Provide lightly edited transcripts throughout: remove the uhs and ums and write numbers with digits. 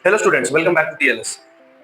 Hello students, welcome back to TLS.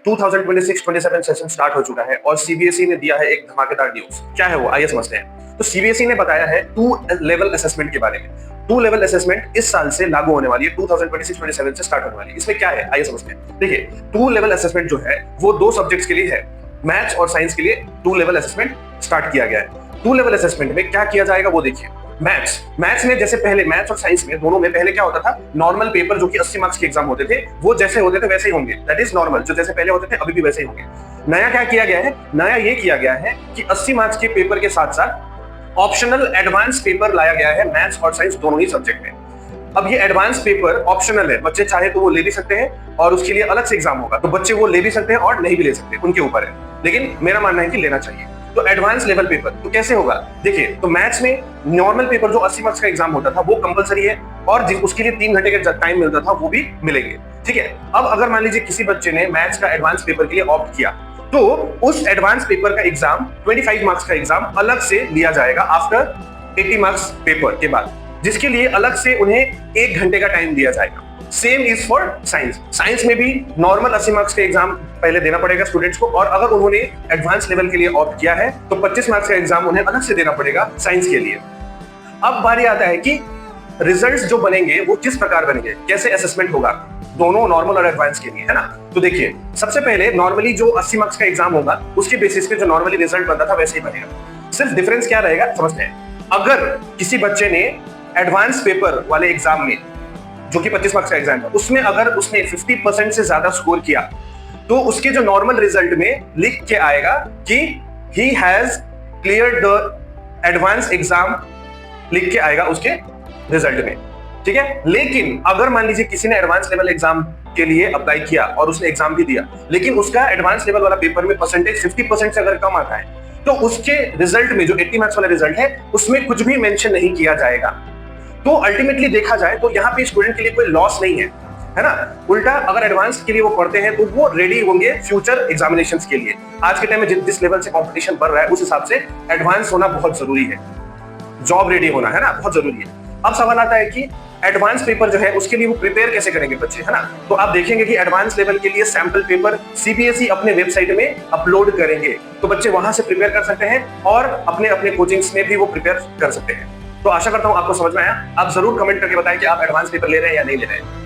2026-27 session start हो चुका है और सीबीएसई ने दिया है एक धमाकेदार न्यूज। क्या है वो, आइए समझते हैं। तो सीबीएसई ने बताया है टू लेवल असेसमेंट के बारे में। टू लेवल असेसमेंट इस साल से लागू होने वाली है, 2026-27 से स्टार्ट होने वाली है। इसमें क्या है, आइए समझते हैं। देखिए, टू लेवल असेसमेंट जो है वो दो सब्जेक्ट्स के लिए है। मैथ्स और साइंस के लिए टू लेवल असेसमेंट स्टार्ट किया गया है। टू लेवल असेसमेंट में क्या किया जाएगा वो देखिए। मैथ्स में जैसे पहले मैथ्स और साइंस में दोनों में पहले क्या होता था, नॉर्मल पेपर जो कि 80 मार्क्स के एग्जाम होते थे वो जैसे होते थे वैसे ही होंगे। दैट इज नॉर्मल, जो जैसे पहले होते थे अभी भी वैसे ही होंगे। नया क्या किया गया है, नया ये किया गया है कि 80 मार्क्स के पेपर के साथ साथ ऑप्शनल एडवांस पेपर लाया गया है मैथ्स और साइंस दोनों ही सब्जेक्ट में। अब ये एडवांस पेपर ऑप्शनल है, बच्चे चाहे तो वो ले भी सकते हैं और उसके लिए अलग से एग्जाम होगा, तो बच्चे वो ले भी सकते हैं और नहीं भी ले सकते, उनके ऊपर है। लेकिन मेरा मानना है कि लेना चाहिए। तो एडवांस लेवल पेपर तो कैसे होगा, देखिए। तो मैथ्स में नॉर्मल पेपर जो 80 मार्क्स का एग्जाम होता था वो कंपलसरी है और उसके लिए 3 घंटे का टाइम मिलता था वो भी मिलेंगे, ठीक है। अब अगर मान लीजिए किसी बच्चे ने मैथ्स का एडवांस पेपर के लिए ऑप्ट किया तो उस एडवांस पेपर का एग्जाम 25 मार्क्स का एग्जाम अलग से लिया जाएगा आफ्टर 80 मार्क्स पेपर के बाद, जिसके लिए अलग से उन्हें 1 घंटे का टाइम दिया जाएगा। Same is for science. Science में भी नॉर्मल 80 मार्क्स का एग्जाम पहले देना पड़ेगा स्टूडेंट्स को, और अगर उन्होंने एडवांस लेवल के लिए ऑप्ट किया है तो 25 मार्क्स का एग्जाम उन्हें अलग से देना पड़ेगा साइंस के लिए। अब बारी आता है कि रिजल्ट्स जो बनेंगे वो किस प्रकार बनेंगे, कैसे असेसमेंट होगा दोनों नॉर्मल और एडवांस के लिए, है ना। तो देखिए, सबसे पहले नॉर्मली जो 80 मार्क्स का एग्जाम होगा उसके बेसिस पे जो नॉर्मली रिजल्ट बनता था वैसे ही बनेगा। सिर्फ डिफरेंस क्या रहेगा समझते हैं। अगर किसी बच्चे ने एडवांस पेपर वाले एग्जाम में जो कि 25 मार्क्स का एग्जाम है उसमें अगर उसने 50% से ज्यादा स्कोर किया तो उसके जो नॉर्मल रिजल्ट में लिख के आएगा कि he has cleared the advance exam, लिख के आएगा उसके रिजल्ट में, ठीक है। लेकिन अगर मान लीजिए किसी ने एडवांस लेवल एग्जाम के लिए अप्लाई किया और उसने एग्जाम भी दिया, लेकिन उसका एडवांस लेवल वाला पेपर में परसेंटेज 50% से अगर कम आता है तो उसके रिजल्ट में जो 80 मार्क्स वाला रिजल्ट है उसमें कुछ भी मेंशन नहीं किया जाएगा। तो अल्टीमेटली देखा जाए तो यहाँ पे स्टूडेंट के लिए कोई लॉस नहीं है ना। उल्टा अगर एडवांस के लिए वो पढ़ते हैं तो वो रेडी होंगे फ्यूचर एग्जामिनेशंस के लिए। आज के टाइम में जिस लेवल से कंपटीशन बढ़ रहा है उस हिसाब से एडवांस होना बहुत जरूरी है, जॉब रेडी होना, है ना, बहुत जरूरी है। अब सवाल आता है कि एडवांस पेपर जो है उसके लिए वो प्रिपेयर कैसे करेंगे बच्चे, है ना। तो आप देखेंगे कि एडवांस लेवल के लिए सैंपल पेपर सीबीएसई अपने वेबसाइट में अपलोड करेंगे, तो बच्चे वहां से प्रिपेयर कर सकते हैं और अपने अपने कोचिंग्स में भी वो प्रिपेयर कर सकते हैं। तो आशा करता हूं आपको समझ में आया। आप जरूर कमेंट करके बताएं कि आप एडवांस पेपर ले रहे हैं या नहीं ले रहे हैं।